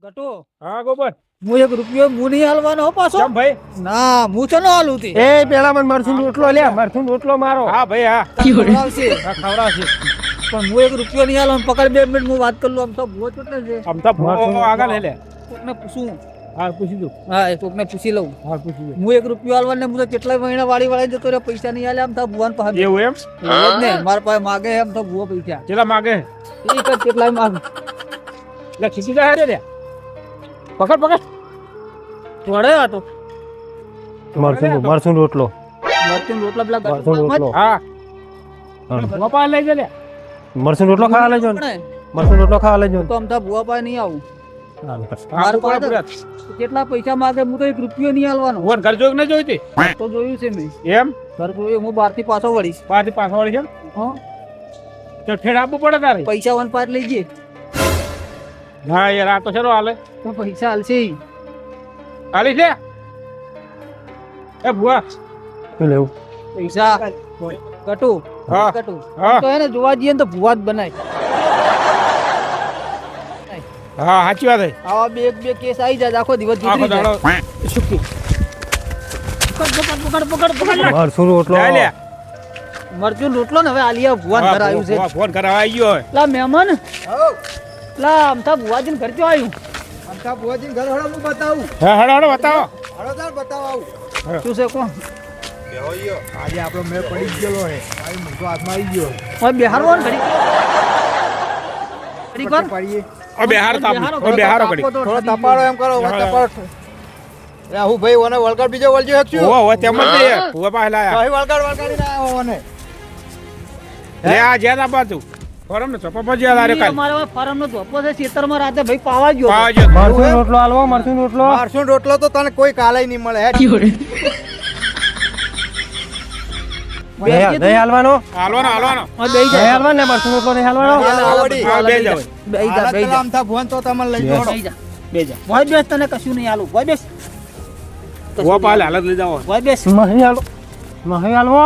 ગટો હા ગોબર હું 1 રૂપિયો હું નહીં હાલવાનો હો પાછો કેમ ભાઈ ના હું ચનો હાલું તી એ પેલા મને મરસું રોટલો લે મરસું રોટલો મારો હા ભાઈ હા ખવડાવશે. હા ખવડાવશે પણ હું 1 રૂપિયો નહીં હાલવાનો પકડ 2 મિનિટ હું વાત કરી લઉં આમ તો ભૂવો ચોટલે છે આમ તો આગળ લઈ લે કોકને પૂછું હા પૂછી દઉં હા એ કોકને પૂછી લઉં હા પૂછી દઉં હું 1 રૂપિયો હાલવાનો હું તો કેટલાય મહિના વાળી જતો રહ્યો પૈસા નહીં હાલે આમ તો ભુવાન પાસે એવું એમ ને મારા પાસે માગે એમ તો ભુવો પૈસા કેટલા માગે એક જ કેટલાય માગે એટલે ખીચી જાય રે પકડ પકડ વડે આ તો મરસું રોટલો મરચું રોટલા પેલા મરચું રોટલો હા ગોપાલ લઈ જલે મરસું રોટલો ખાવા લેજો ને. પણ મરસું રોટલો ખાવા લેજો ને. તો આમ તો ભુવા પાસે નહીં આવું હા મારા પૂરા પાસે કેટલા પૈસા માગે હું તો 1 રૂપિયો નહીં હાલવાનો વન ઘર જોઈ ન જોઈતી તો જોયું છે મેં એમ ઘર જોયું હું 12 થી પાછો વળીશ પાછી પાછળ વાળી છે હા તો ઠેડ આપવું પડે તારે પૈસા વન પાર લઈ જઈએ હા યાર આ તો શેનો હાલે તો પૈસા હાલશે ઈ. હાલી છે એ ભુવા શું લેવું? પૈસા કટુ હા. કટુ હા. તો એને જોવા જઈએ ને તો ભુવા જ બનાય હા સાચી વાત છે આવા બે કેસ આવી જાય આખો દિવસ આખો ગુજરી જાય. દાડો સુકી પકડ. મરસું રોટલો લે લે મરચું રોટલો ને હવે આલિયા ભુવાન ઘર આવ્યું છે ફોન કરાવવા આવી ગયો હવે લા મહેમાન લા આમથા ભુવાજીને ઘર ક્યાં આવ્યું આમતા ભુવાજીને ઘર હળો હું બતાવું હા હડો હડો બતાવો હળો તાર બતાવું શું છે કોણ આજે આપણો મેળ પડી જ ગયેલો હે આવી મોટો હાથમાં આવી ગયો હવે બેહારવો ને ઘડીક વાર પડીએ ઓ બેહાર તાપ ઓ બેહારો કરી થોડો તપાડો એમ કરો હવે તપાડો રાહુ ભાઈ ઓને વળગાડ બીજો વળજો હેકશું ઓ ઓ તેમ જ નહીં ભુવા પાસે લાયા ભાઈ વળગાડી ના આવો ઓને લે આ જ્યાં આપા તું ફોરમ ને ચોપા પર જ્યાં લારે કાલ મારા ફાર્મ નો ધોપો છે ખેતરમાં રાતે ભાઈ પાવા ગયો પાવા જો મરસું રોટલો હાલવો મરસું રોટલો મારસું રોટલો તો તને કોઈ કાલે નહીં મળે હે નહીં હાલવાનો હાલવાનો હાલવાનો હવે બેહી નહીં જા હાલવાનો ને મરસું રોટલો નહીં હાલવાનો આવડી હા બે જાવ બેહી જા બેહી જા આમતા ભુવન તો તમને લઈ જોડો બેહી જા બેહી જા ભાઈ બેસ તને કશું નહીં આલું ભાઈ બેસ ભુવા પાસે હાલત લઈ જાવ ભાઈ બેસ નહીં હાલો નહીં હાલવો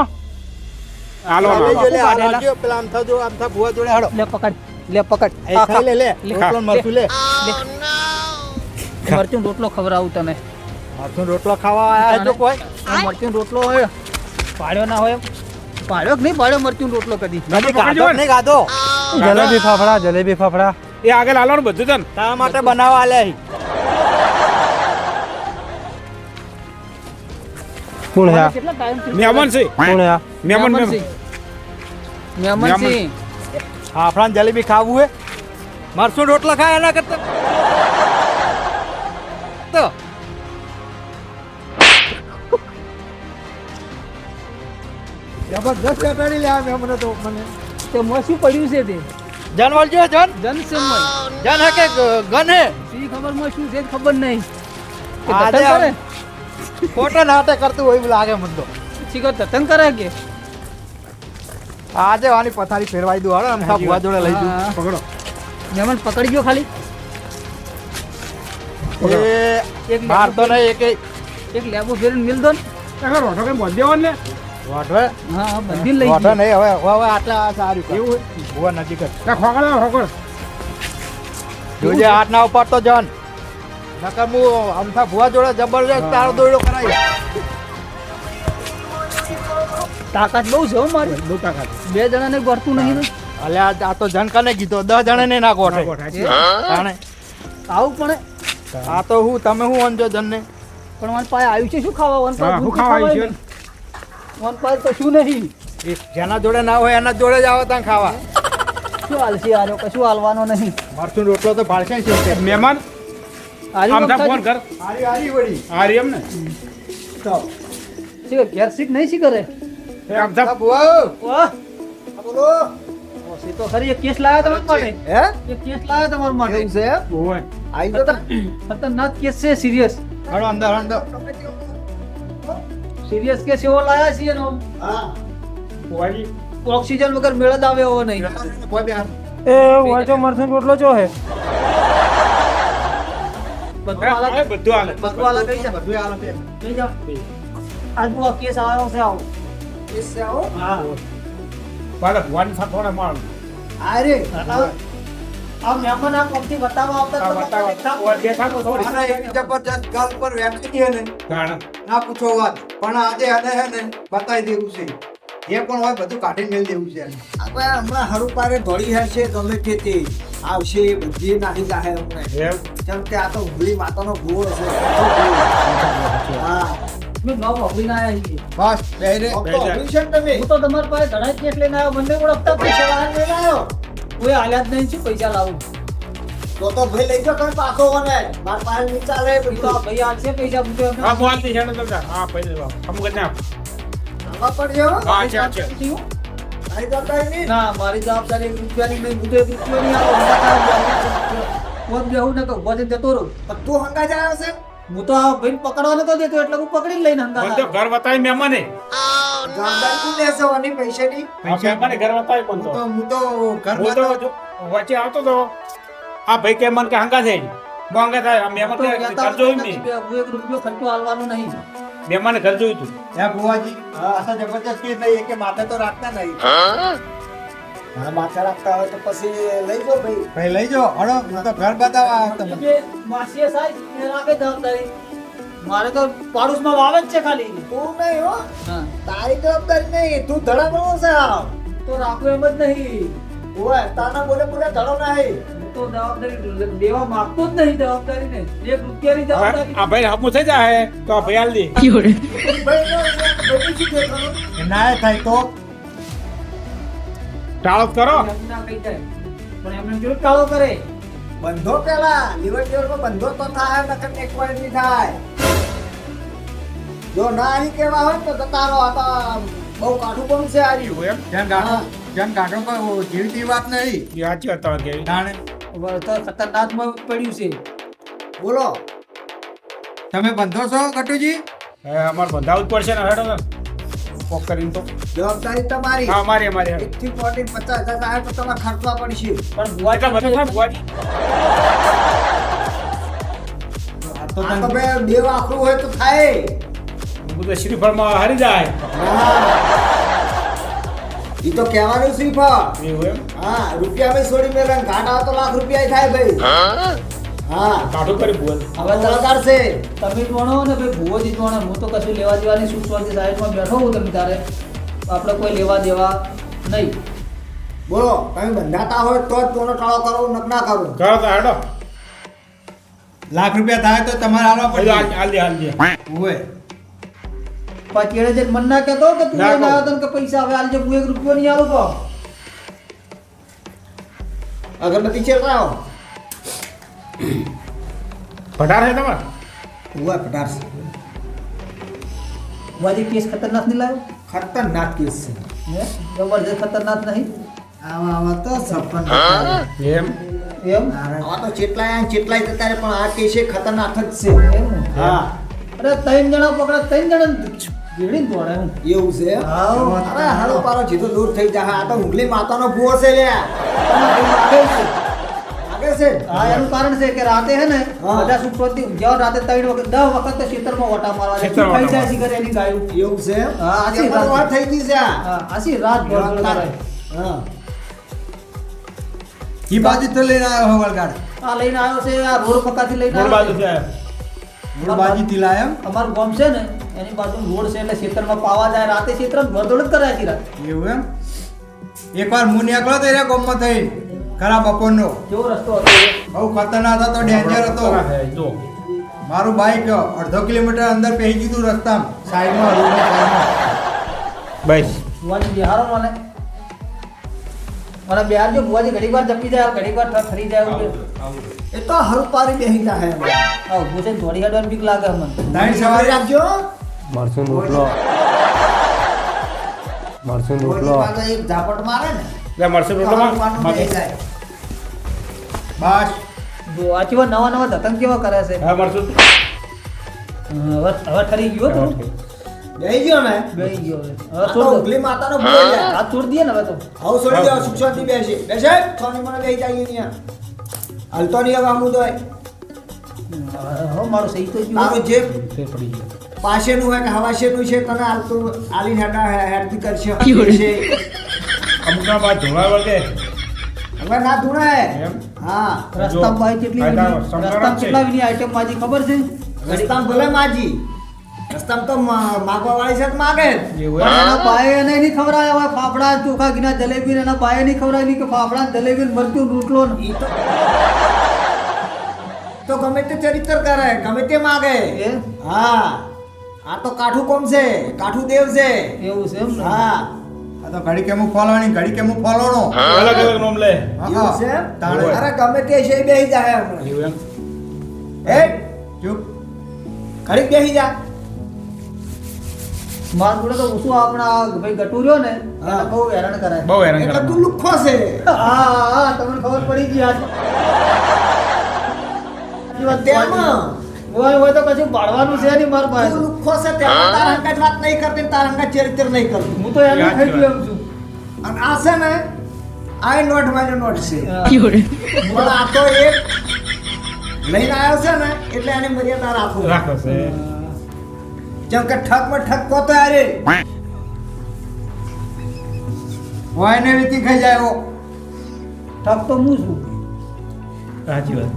હાલવાનો લઈ જો લે હાલજો પેલા આમતા જો આમતા ભુવા જોડે હળો લે પકડ લે પકડ એ ખાઈ લે લે રોટલો ને મરચું લે મરચું રોટલો ખવડાવું તને મરચું રોટલો ખાવા આયા જો કોઈ આ મરચું રોટલો હોય પાડ્યો ના હોય પાડ્યો કે નહીં પાડ્યો મરચું રોટલો કદી નથી ખાધો નહીં ખાધો જલેબી ફાફડા એ આગળ હાલવાનું બધું તને તારા માટે બનાવવા આલ્યા હી કોણ હે આ? કેટલા ટાઈમ મહેમાન છે કોણ હે આ? મહેમાન મહેમાન મહેમાન સિંહ ફાફડા ને જલેબી ખાવું હે મરચું રોટલા ખાય એના કરતા તો જબરદસ્ત ચટાડી લે આમ મને તો મને તે મોં શું પડ્યું છે તે જન વળજો જન જન છે મોય જન હે કે ગન હે સી ખબર મોય શું છે જ ખબર નહીં કે આજે ધતન કરે ખોટા નાટક કરતું હોય એવું લાગે મને તો શીખર ધતન કરે કે આજે વાની પથારી ફેરવાઈ દઉં હળો આમ ભુવા જોડે લઈ દઉં હા. પકડો મહેમાન પકડી ગયો ખાલી એ એક માર તો નહીં એક એક લેબો ફેરીને મિલ દો ને આગળ રોટો કઈ બોલ દેવાનું ને વાઢવે હા હા બંધીને લઈ વાઢવે ગયો નહીં હવે હવે આટલા સારું એવું ભુવા નજીક જ ના ખોકળ ખોકળ જોજે હાથ ના ઉપાડતો જન નકર હું અમથા ભુવા જોડે જબરજસ્ત તારો દોયડો કરાવી તાકાત બહુ છે હો મારી બહુ તાકાત 2 જણાને ગોઠતું નહીં ને. અલે આ તો જન કને કીધો 10 જણાને ના ગોઠે તાણે આવું પણ આ તો હું તમે હું અંજો જન ને પણ મારી પાસે આવ્યું છે શું ખાવા વન હા હું ખાવા આવી છે વન પાસે તો શું નહીં જેના જોડે ના હોય એના જોડે જ આવો ત્યાં ખાવા શું હાલશે આલો કશું હાલવાનો નહીં મરચું રોટલો તો ભાળશે છે મહેમાન હારી આમ ફોન કર હારી હારી વળી હારી એમ ને શી ઘેર શીખ નહીં શી કરે એ આમ થા ભુવા વાહ બોલો ઓસી તો ખરી એક કેસ લાવ્યા તમારા માટે હે એક કેસ લાવ્યા તમારા માટે એવું છે ઓય આઈ તો ખતરનાક કેસ છે સિરિયસ હળો અંદર અંદર સિરિયસ કેસ એવો લાયા છીએ ને હા ઓય ઓક્સિજન વગર મેળ જ આવે એવો નહીં કોઈ બે એ હોય તો મરસું રોટલો ચો હે બધું હાલત બધું હાલે બધું હાલત કઈ જા બધું આલો પે કઈ જા આજનો આ કેસ આવ્યો છે આવો કિસ્સે આવો હા પાડે ભવાની થોડા માર અરે આ મહેમાન આ પગથી બતાવવા આવતા આ તો બતાવો. દેખાવ. ઓર દેખાતો થોડી. અને એવી જબરજસ્ત ગાલ પર વેચી છે ને જાણ. ના પૂછો વાત પણ આજે એને હે ને બતાવી દેવું છે એ પણ હોય બધું કાઢી મેળ દેવું છે આપણે હમણાં હરું પારે ધોળી હશે ગમે તે તે આવશે એ બધી નાખી જાહે હમણાં એમ. કેમ કે આ તો ઉંગલી માતાનો ભૂવો છે હા મેં નવ અભિન આયા છીએ. બસ બેરે બેહી જા. અભિષેક છે ને તમે હું તો તમારા પાસે ઘણા જ કેસ લઈને આવ્યો. મને ઓળખતા પૈસા વાળા લઈને આવ્યો. કોઈ હાલ્યા જ નહીં, શું પૈસા લાવું? તો ભાઈ લઈ જાઓ તમે પાછો મને માર પાસે નહીં ચાલે એ તો આ ભાઈ હાલશે પૈસા મૂક્યો એમને. હા મોલ થી હેડો તમે. હા પૈસા લાવો. અમુક જ ના. આવા પડજો હા છે છે. આઈ જતા નહીં ના, મારી જવાબદારી એક રૂપિયાની નહીં. હું તો એક રૂપિયો નહીં આપું. કોણ બેહું ને કહું, બધે જતો રહું. તું હંગા જાય છે હું તો આ ભાઈને પકડવા નતો દેતો એટલે હું પકડીને લઈને હંગાત મને તો આવ્યો. ઘર બતાવી મહેમાને. જવાબદારી તું લેશે ઓની પૈસાની આ મહેમાને ઘર બતાવી પણ તો. હું તો ઘર હું તો જો વચ્ચે આવતો તો આ ભાઈ કે મન કે હંકા છે મોંઘા થાય આ મહેમાન તો કે કહેતા ઘર જોયું નથી નહીં કે હું એક રૂપિયો ખર્ચો આલવાનો નહીં. મહેમાને ઘર જોયું તું હે બુવાજી આશા જબરજસ્ત કે નહીં કે માથે તો રાખતા નહીં હા માથે રાખતા હોય તો પછી લઈ જાઓ ભાઈ લઈ જાઓ હળો હું તો ઘર બતાવવા આવ્યો તમને જે માસીએ સાહેબ એ રાખે જવાબદારી. મારે તો પાડોશમાં વાવે જ છે ખાલી. તું નહીં હો હા, તારી જવાબદારી નહીં તું ધડા બનો છે તો રાખવું એમ જ નહીં. ઓય તાના બોલે બોલે ધડો નહીં હું તો જવાબદારી દેવા માંગતો જ નહીં. જવાબદારી ને એક રૂપિયાની હવે જવાબદારી. આ ભાઈ હમું થઈ જાય તો આ ભાઈ હાલ દે ના થાય તો ટાળો કરો એમ ના કહી જાય. પણ એમને કેવું ટાળો કરે? બંધો પેલા લીવર ટીવર બંધો તો થાય નકર એક વાર નહીં થાય જો ના અહીં કેવા હોય તો જતા રહો આ તો બહુ કાઠું પણ છે આ રહ્યું એમ જન કાઢો કોઈ જીવતી વાત નહીં એ સાચી વાત તમારે કેવી જાણે તો ખતરનાકમાં પડ્યું છે. બોલો તમે બંધો છો કટુજી હવે અમારે બંધાવવું જ પડશે ને હેડો ને કોક કરીને તો જવાબદારી તમારી હા અમારી અમારી હેડો. 1 થી 50,000 થાય તો તમારે ખર્ચવા પડશે પણ ભુવા એટલા બધા થાય ભુવાજી? તો તમે બે વાખરું હોય તો થાય હું તો શ્રીફળમાં હારી જાય ઈ તો કહેવાનું શ્રીફળ એવું એમ હા રૂપિયા મેં છોડી મેલે ઘાટ આવે તો લાખ રૂપિયા થાય ભાઈ હા કાઢું કરી ભુવન હવે તળાકાર છે તમે જોણો ને ભાઈ ભુવોજી જોણો. હું તો કશું લેવા દેવાની સુખ શાંતિ સાઈડમાં બેઠો હું. તમે તારે આપણે કોઈ લેવા દેવા નહીં. બોલો તમે બંધાતા હોય તો જ તોનો ટાળો કરો નક ના કરો કરો તો હેડો લાખ રૂપિયા થાય તો તમારે હાલવા હાલ દે હાલ દે હોય પાછી એણે જઈને મન ના કહેતો કે તું ના લઈને કહું. આવ્યો તને કે પૈસા હવે આલજે. હું એક રૂપિયો નહીં આલું તો. અગરબત્તી ચેલાવો ભટાર છે તમારે હોય પટારશે ભુવાજી કેસ ખતરનાક નહીં લાવ્યો? ખતરનાક કેસ છે હે? જબરજસ્ત ખતરનાક નહીં? આવા આવા તો સપન એમ એમ? આવા તો ચેટલાય ચેટલાય જતા રહે પણ આ કેસ એ ખતરનાક જ છે એમ ને? હા અરે 3 જણા પકડા, 3 જણા ભેળીને દોડે હું. એવું છે હાઉ. અરે હાલો પારો જીતો દૂર થઈ જાય આ તો ઉંગલી માતાનો ભૂવો છે લ્યા લાગે છે હા, એનું કારણ છે કે રાતે હે ને હા. બધા સુખ શાંતિ ઊંઘ્યા રાતે 3 વખત 10 વખત તો ખેતરમાં ઓટા મારવા જાય. ખેતરમાં ખાઈ ઓટા જાય શિખર એની ગાયું. એવું છે હા, આછી એમાં તો વાત થઈ ગઈ છે આ હા, આછી રાત ભર દોડાય. હા ઈ બાજુ તો લઈને આવ્યો હો વળગાડ આ લઈને આવ્યો છે આ રોડ પક્કાથી લઈને રોડ બાજુ આવ્યો છે છે. રોડ બાજુથી લાયો અમારું ગામ છે ને એની બાજુ રોડ છે એટલે ખેતરમાં પાવા જાય રાતે ખેતરમાં ભરદોડ જ કરે આખી રાત. એવું એમ એકવાર હું નીકળ્યો તો એના ગામમાં થઈ ખરા બપોરનો કેવો રસ્તો હતો એ? બહુ ખતરનાક હતો ડેન્જર હતો જો મારું બાઈક અડધો કિલોમીટર અંદર પહેરી ગયું હતું રસ્તામાં સાઈડમાં રોડની સાઈડમાં બસ ભુવાજી બિહારો મને બિહાર જો ભુવાજી ઘડીક વાર જપી જાય ઘડીક વાર ફરી જાય એવું કે. એ તો હરું પારી બેહી જાય હા, ઊભું થઈને દોડી કાઢવાની બીક લાગે અમને. દાઈ સવારે રાખજો મરસું રોટલો મરસું રોટલો પાછો એક ઝાપટ મારે ને એટલે મળશે રોટલામાં તો બેહી જાય બસ જો આ કેવા નવા નવા ધતંગ કેવા કરે છે. હા મળશું હવે ઠરી ગયો તું બેહી ગયો ને બેહી ગયો હવે. હવે આ તો છોડ દો. ઉગલી માતાનો ભૂવો છે હાથ છોડ દઈએ ને હવે તો. આવું છોડી દો સુખ શાંતિ બેસી બેસે સોની મને બેહી જાય અહીંયા હાલતો નહીં હવે આમું તોય હવે મારું સહી તો ગયું. તારું જે તે પડી ગયો પાસેનું હોય કે હવાશેનું છે તને હાલતું આલી હેડતી કરશે છે અમુકના બાદ ધોળા વળગે હવે ના ધૂણાય એમ હા રસ્તામાં ભાઈ કેટલી ફાયદા બધી- સમજાવવા રસ્તામાં છે. કેટલા બધી આઈટમ માજી ખબર છે રસ્તામાં ભલે માજી રસ્તામાં તો માગવા વાળી છે તો માગે જ. એવું પણ એમ? એના બાએ એને નહીં ખવડાવ્યા હોય ફાફડા ચોખા ઘીના જલેબી ને એના બાએ નહીં ખવડાવી નહીં કે ફાફડા જલેબી ને મરચું રોટલો ને ઈ તો ગમે તે ચરિત્ર કરે ગમે તે માગે એ? હા આ તો કાઠું કોમ છે કાઠું દેવ છે એવું છે એમ ને હા આ તો ઘડી કેમું ફોલવાની ઘડી કેમું ફોલવાનો અલગ અલગ નામ લે એવું છે એમ? તાણે. અરે ગમે તે છે એ બેસી જાય હમણાં. એવું એમ? એ ચૂપ ઘડીક બેસી જા મારા જોડે તો ઓછું આપણા ભાઈ ગટુ રહ્યો ને એને હા. બહુ હેરાન કરાય બહુ હેરાન એટલે કરે. તું લુખ્ખો છે હા તમને ખબર પડી ગઈ આજ સાચી વાત તેમાં હોય તો કશું પાડવાનું છે નહીં મારા પાસે તું લુખ્ખો છે તેમાં તારા હંગાત વાત નહીં કરતી ને તારા હંગાત ચરિત્ર નહીં કરતી હું તો એને યાદ થઈ ગયો કરાય. છું અને આ છે ને આ નોટ મારી નોટ છે હા. પણ આ તો એક લઈને આવ્યો છે ને એટલે એની મર્યાદા રાખો રાખો છે જેમ કે ઠકમાં ઠક કોતો અરે હોય ને રીતિ ખાઈ જાય એવો ઠપ તો હું છું સાચી વાત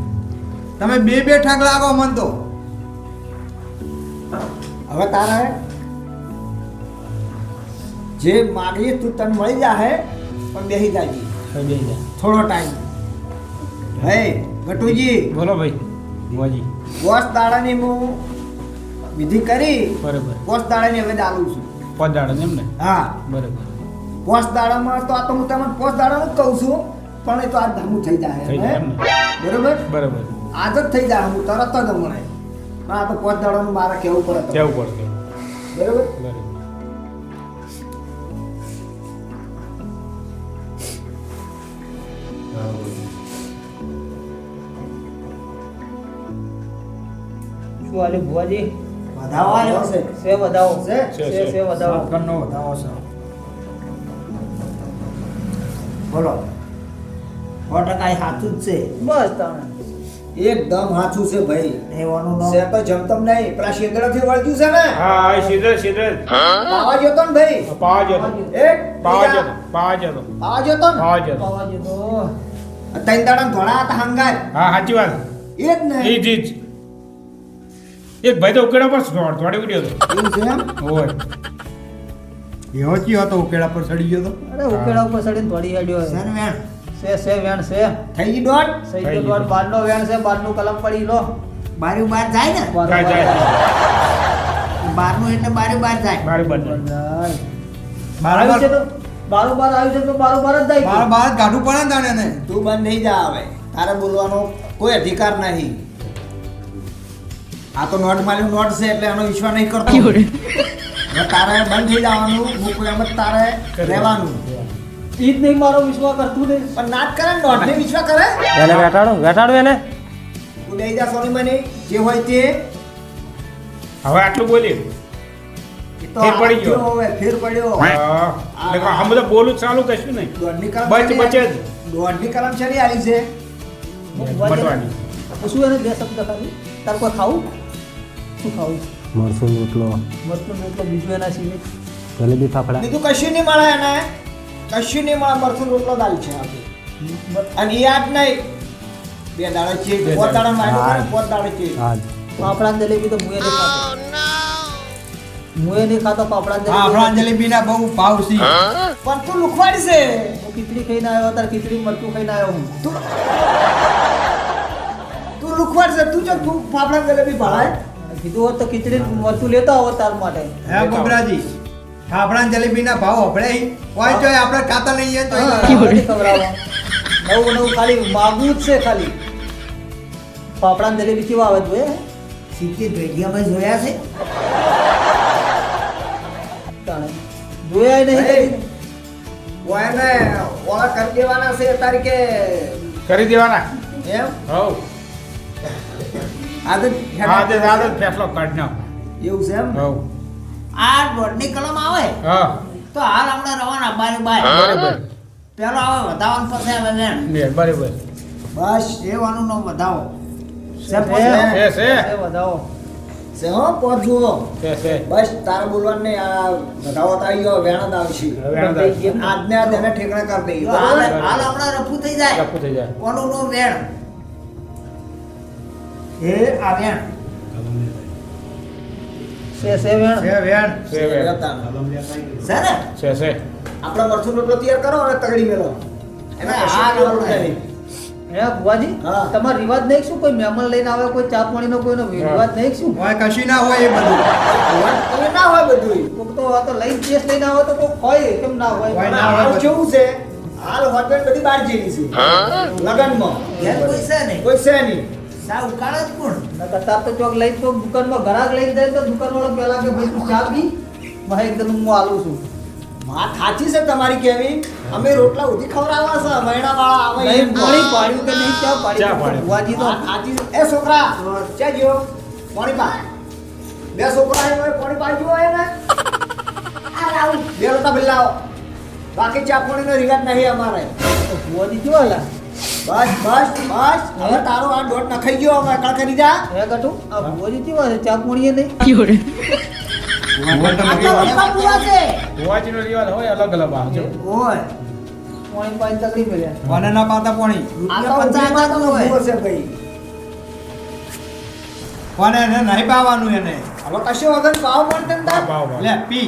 તમે બે ઠાક લાગો મન તો હવે તારે જે માગીએ તું તને મળી જાહે પણ બેસી જાજી હવે બેસી જા. થોડો ટાઈમ હે ગટુજી બોલો ભાઈ બુઆજી પોસ દાડાની હું વિધિ કરી બરોબર પોસ દાડાની હવે દાલું છું પદાડો એમ ને હા બરોબર પોસ દાડામાં તો આ તો હું તમને પોસ દાડાનું જ કહું છું પણ એ તો આ ધામું થઈ જાય થઈ જાય એમ ને? બરોબર બરોબર આજ જ થઈ જાય હું તરત જ હમણાં પણ આ તો પોસ દાડાનું મારે કહેવું પડે તમને. કેવું પડશે બરોબર બરોબર શું આલે ભુવાજી વધાવો આવ્યો છે સે વધાવો છે? સે વધાવો ઘરનો વધાવો છે બોલો 100% એ સાચું જ છે બસ તાણે એકદમ સાચું છે ભાઈ એવાનું નામ છે તો જમતમ નહીં પેલા શેગડાથી વળગ્યું છે ને હા આ સીધે સીધે પાવા જતો ને ભાઈ પાવા જતો એક પાવા બીજા. જતો પાવા જતો પાવા જતો ને પાવા જતો પાવાજી તો ત્રણ દાડા ધોળા હતા હંગાર હા સાચી વાત એ જ ને ઈ જ એક ભાઈ તો ઉકેડા પર થોડી ઉડ્યો હતો એવું છે એમ ઓય એવો ચિયો હતો ઉકેડા પર ચડી ગયો તો અરે ઉકેડા ઉપર ચડીને થોડી હેડ્યો છે ને વેણ? સે વેણ છે થઈ ગઈ દોઢ સહી તો દોડ બારનો વેણ છે બારનું કલમ પડી લો બારી બાર જાય ને જાય જાય બારનું એટલે બારી બાર જાય મારી બંધ આવ્યું છે તો બારોબાર આવ્યું છે તો બારોબાર જ જાય બાર બાર કાઢું પડે ને તાણે એને તું બંધ થઈ જા હવે તારે બોલવાનો કોઈ અધિકાર નહીં આ તો નોટ માલ્યું નોટ છે એટલે એનો વિશ્વાસ નહીં કરતો હવે તારે બંધ થઈ જવાનું મૂકવું એમ જ તારે રહેવાનું ઈ જ નહીં મારો વિશ્વાસ કરતું નહીં પણ નાટ કરે ને નોટ ને વિશ્વાસ કરે એને બેઠાડો એને તું બેસી જા સોની મને જે હોય તે હવે આટલું બોલી એ તો ફેર પડી ગયો. હવે ફેર પડ્યો હમ તો બોલું જ ચાલુ કશું નહીં દોઢની કલમ બચ શેની બચે જ. આવી? દોઢની કલમ શેની આવી છે બટવાની શું એને બે શબ્દ ખાલી તાર કોઈ ખાવું શું ખાવું મરસું રોટલો મરચું રોટલો બીજું એના સિવાય જલેબી ફાફડા બીજું કશું નહીં મળે એને કશું નહીં મળે મરચું રોટલો દાલ છે આપી અને એ યાદ નહીં બે દાડે છે બે પોત દાડે હા. માર્યું પોત દાડે છે આજ પાપડા જલેબી તો મુએ નહીં ખાતો મુએ નહીં ખાતો પાપડા હા આપણા જલેબી જલેબી ના બહુ ભાવ છે પણ તું લુખવાડી છે હું ખીચડી ખાઈને આવ્યો તાર ખીચડી મરચું ખાઈને આવ્યો હું તું લુખવાડ છે તું જો તું ફાફડા જલેબી ભાળાય કીધું હોત તો ખીચડી મરચું લેતા આવો તાર માટે હે ગોબરાજી આપણા જલેબી ના ભાવ હપડે કોઈ જોઈ આપણે ખાતા નહીં તો હા, નથી ખવડાવવા. નવું નવું ખાલી માગવું જ છે ખાલી પાપડા જલેબી કેવા આવે જોઈએ સીધી ભેગિયામાં જોયા છે જોયા નહીં ભાઈ, કદી. ઓયને ઓળા કરી દેવાના છે તારીખે કરી દેવાના એમ હવ આદત આદત ફેસલો કાઢી નાખો એવું છે એમ હવ આ દોઢની કલમ આવે હા તો હાલ આપણે રવાના બારે બાર બરાબર પેલો આવે વધાવન પછી આવે વેણ બે બરાબર બસ એવાનું નો વધાવો છે, છે. છે, વધાવો. છે હો પહોંચ જુઓ છે બસ તારે બોલવાનું નહીં આ બધાવત આવી ગયો વેણત આવશે વેણત આવશે. આજને આજ એને ઠેકાણે કરી દઈએ હાલ હાલ હમણાં રફુ થઈ જાય રફુ થઈ જાય. કોનું નું વેણ એ આ વેણ છે વેણ છે વેણ છે વેણ. છે ને છે આપણે મરચું રોટલો તૈયાર કરો અને તગડી મેલો એમાં હા, આ કરવાનું હા. નહીં. હે ભુવાજી હા. તમારો રિવાજ નહીં શું કોઈ મહેમાન લઈને આવે કોઈ ચા પાણીનો કોઈનો રિવાજ નહીં શું હોય કશું ના હોય એ બધું હવે ના હોય બધું કોક તો આ તો લઈને કેસ લઈને આવે તો કોક હોય કેમ ના હોય હોય પણ ના હોય હાલ બધું. કેવું છે હાલ હોટલ બધી બહાર જેવી છે લગનમાં ઘેર કોઈ છે નહીં કોઈ છે નહીં સા ઉકાળે જ કોણ નકર તાર તો ચોક લઈને તો દુકાનમાં ઘરાક લઈને જાય તો દુકાનવાળો પહેલા કે ભાઈ તું ચા પી મારે એકદમ હું આલું છું વાત સાચી છે તમારી કેવી અમે રોટલા ઉધી ખવડાવવા છે મહિના વાળા આવે નહીં એમ. પાણી પાડ્યું કે નહીં ચા ચા પાડી પાડી. ભુવાજી તો વાત સાચી છે. એ છોકરા ચા ગયો પાણી પા બે છોકરા હોય પાણી પાઈ ગયો હોય ને આ લાવ બે લોટા બિલ્લાઓ બાકી ચા પાણીનો રિવાજ નહીં અમારે ભુવાજી કેવા હાલા બસ બસ બસ હવે તારો આ દોઢ નખાઈ ગયો હવે અકળ કરી જા હે ગટુ આ ભુવાજી કેવા છે ચા પાણીએ નહીં આટલા બધી છે ભુવાજીનો રિવાજ હોય અલગ અલગ આ જો. ઓય પાણી પાણી તકડી મળ્યા કોને ના પાતા પાણી આ તો પંચાયત નું હોય ઉભો છે ભાઈ કોને એને નહીં પાવાનું એને હવે કશો વગર પાવ મળતે ને તાર. પાવ પાવ. લે પી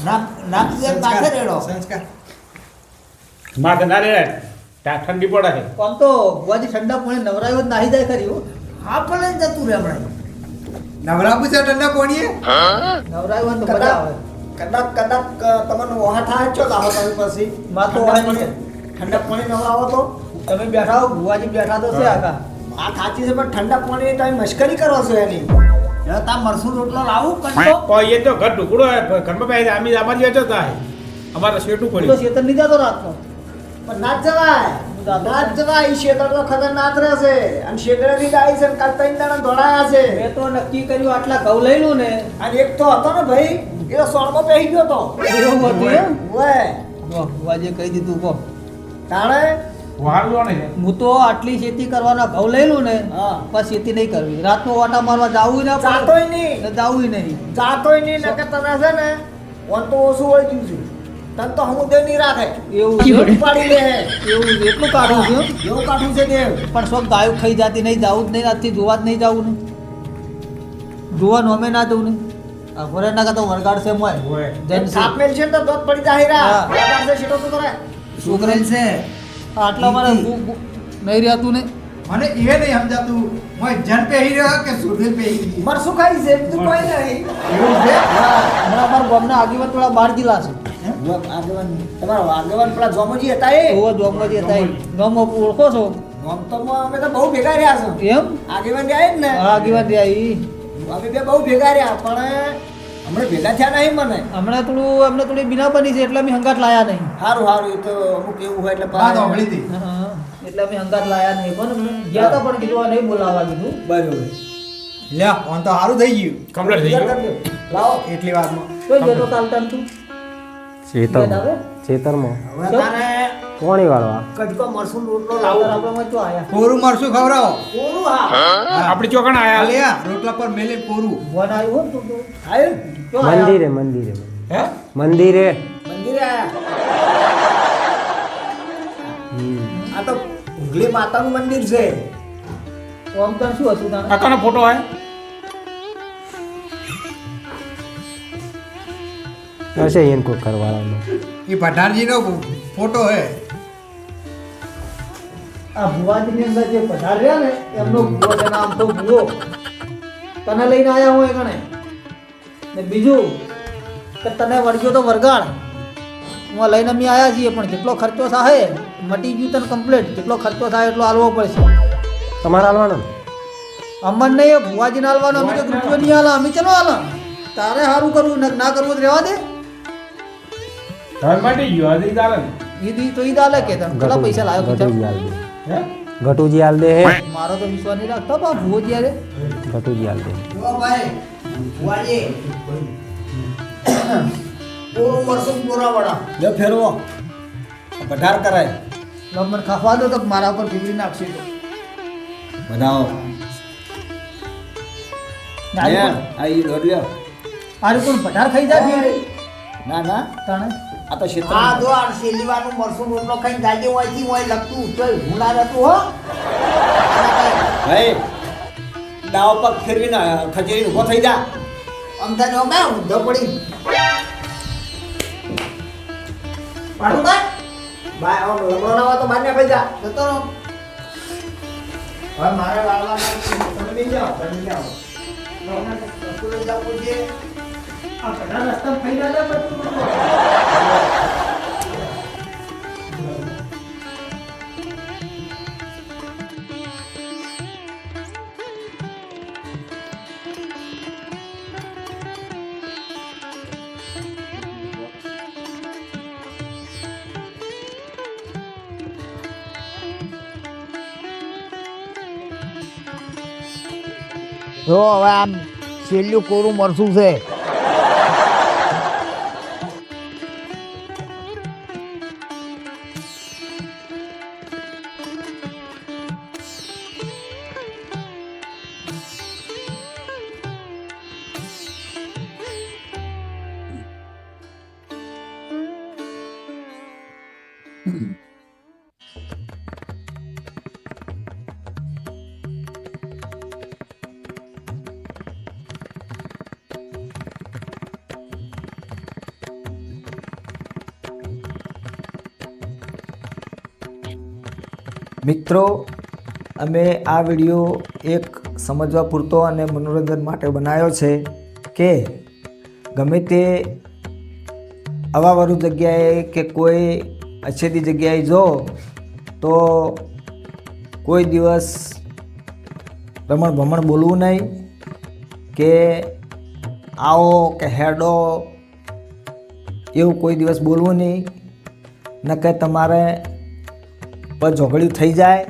નાક નાક જેમ પાસે રેડો સંસ્કાર માથે ના રે ઠંડી પડે છે. આમ તો ભુવાજી ઠંડા પાણી નવરાયો જ નાહી જાય ખરી હો હા પણ જતું રે હમણાં નવરાબુ છે ઠંડા પાણીએ નવરાયો હોય તો મજા આવે કદાચ કદાચ તમને વહા થાય છો તો આવો તમે પછી માં તો ઠંડા હોય નહીં. પાણી- ઠંડા પાણી નવરાવો તો તમે બેઠા હો ભુવાજી બેઠા તો છે આખા આ સાચી છે પણ ઠંડા પાણી તમે મશ્કરી કરો છો એની હવે તા મરસું રોટલો લાવું કંટો પણ એ તો ઘર ઢુકડો હોય, ઘરમાં બેસી જાય. અમે આમાં જ વેચો થાય અમારે શેઠું હું તો પડ્યું. શેતર નહીં જતો રાતનો પણ ના જ જવાય ના જ જવાય ઈ શેતર તો ખતરનાક રહેશે અને શેતરેથી ડાઈ છે ને કાલ ત્રણ દાડા ધોળાયા છે મેં તો નક્કી કર્યું આટલા ઘઉં લઈ લઉં ને અને એક તો હતો ને ભાઈ એ તો સોળમાં બેસી ગયો તો એવું હતું એમ ઓય જો ભુવાજીએ કહી દીધું કહો તાણે વાર લો ને હું તો આટલી ખેતી કરવાના ઘઉં લઈ લઉં ને હા બસ ખેતી નહીં કરવી રાતનો વાટા મારવા જાવું ના પડે જાતોય નહીં ને જાવું નહીં જાતોય નહીં નકર તને છે ને ઓન તો ઓછું વળગ્યું છે તને તો સમુદ્ર નહીં રાખે એવું છે એવું પાડી લે એવું છે. એટલું કાઢું છું એમ. એવું કાઢું છે દેવ પણ શું ગાયો ખાઈ જાતી નહીં જાવું જ નહીં આજથી જોવા જ નહીં જાવું ને જોવા નોમે ના જવું નહીં આ ઘરે ના કરતો વરગાડશે મોય હોય. જન છે. સાપ મેલ છે ને તો દોત પડી જાય રા હા. પ્રકાર છે શેટો તો કરે છોકરા છે આટલા મારે નહીં રહેતું ને મને એ નહીં સમજાતું મોય જન પહેરી રહ્યો કે સુરભી પહેરી ગઈ મરસું ખાઈ છે તું કોઈ નહીં એવું છે હમણાં અમારા ગામના આગેવાન થોડા બહાર જિલ્લા છે આગેવાન તમારા આગેવાન પેલા જોમજી હતા એ ઓવા જોગમાંથી હતા એ. ગામ ઓળખો છો આમ તો અમે તો બહુ ભેગા રહ્યા છે એમ આગેવાન રહ્યા જ ને હા આગેવાન રહ્યા ઈ અમે બે બહુ ભેગા રહ્યા પણ હમણાં ભેગા થયા નહીં મને હમણાં થોડી બીના બની છે એટલે અમે હંગાટ લાયા નહીં સારું સારું એ તો અમુક એવું હોય એટલે વાત સાંભળી હતી હા, એટલે અમે હંગાટ લાયા નહીં પણ ગયા હતા પણ કીધું આ નહીં બોલાવા કીધું બરોબર લે ફોન તો સારું થઈ ગયું કમ્પ્લીટ થઈ ગયું. લાવો એટલી વાતમાં કોઈ જતો ચાલતા તું ખેતરમાં ખેતરમાં હવે તારે પાણી વાળવા કટકો મરસું રોટલો લાવો લાવો આપણામાં ચો આયા કોરું મરશું ખવડાવો કોરું હા આપણી ચોકણ આયા લ્યા રોટલા પર મેલે કોરું ભગવાન આવ્યું હો ને તું તો. આયુ ચો આયા? મંદિરે મંદિરે હે મંદિરે મંદિરે આયા આ તો ઉગલી માતાનું મંદિર છે તો આમ તો શું હતું તાણે? કાકાનો ફોટો હોય હશે એને કોઈ કરવાળાનો એ પઠાણજીનો ફોટો હે આ ભુવાજીની અંદર જે પધાર રહ્યા ને એમનો ભુવો છે નામ તો ભુવો તને લઈને આયા હોય કણે ને બીજું કે તને વળગ્યો તો વરગાડ હું લઈને અમે આયા છીએ પણ જેટલો ખર્ચો થાય મટી ગયું તને કમ્પ્લીટ જેટલો ખર્ચો થાય એટલો આલવો પડશે તમારે હાલવાનો ને? અમન નહીં એ ભુવાજીને આલવાનો અમે તો રૂપિયો નહીં આલા અમે ચલો આલા તારે સારું કરવું ને ના કરવું તો રહેવા દે હવે મટી ગયો હજી ચાલે ને. ઈ તો ઈ દાલે કે તને કેટલા પૈસા લાવ્યો ગટુજી ખીચા હાલ દે હે ગટુજી હાલ દે હે મારો તો વિશ્વાસ નહીં રાખતો બા ભુવોજી અરે ગટુજી હાલ દે જો ભાઈ ભુવાજી પૂરું મરસું પૂરા વડા લે ફેરવો પધાર કરાય મને ખાવા દો તો મારા ઉપર પીવડી નાખશે તો બનાવો આરે કોણ પટાર ખાઈ જાય છે ના ના તાણે આ તો ક્ષેત્ર આ જો આ શેલીવાનું મરસું રોટલો ખાઈને ગાડી હોયથી હોય લગતું ઉચોય ભૂલા રહેતું હો ભાઈ દાવ પગ ફેરવીને ખજેરીને ઊભો થઈ જા આમ તને અમે ઊંધો પડી પાડું કાઢ બાય આમ લમણો ના હોય તો બહાર ને ભાઈ જા જતો રહો હવે મારે વાળવા તમે નહીં જાઓ તમે નહીં આવો રસોઈ જવું છે આ પટાર રસ્તા ખાઈ જાય બધું જો હવે આમ છેલ્લું કોરું મરસું છે મિત્રો અમે આ વિડીયો એક સમજવા પૂરતો અને મનોરંજન માટે બનાવ્યો છે કે ગમે તે અવાવરું જગ્યાએ કે કોઈ અછેદી જગ્યાએ જો તો કોઈ દિવસ રમણ ભમણ બોલવું નહીં કે આવો કે હેડો એવું કોઈ દિવસ બોલવું નહીં ન કે તમારે પર ઝઘડ્યું થઈ જાય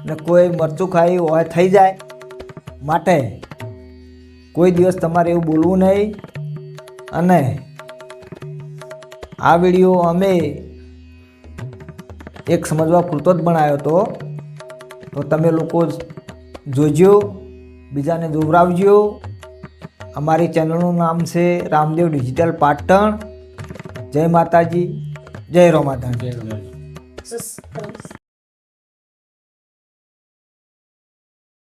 ને કોઈ મરચું ખાયું હોય થઈ જાય માટે કોઈ દિવસ તમારે એવું બોલવું નહીં અને આ વિડીયો અમે એક સમજવા પૂરતો જ બનાવ્યો હતો તો તમે લોકો જોજો બીજાને જોવરાવજો અમારી ચેનલનું નામ છે રામદેવ ડિજિટલ પાટણ જય માતાજી જય રો માતા સબસ્ક્રાઇબ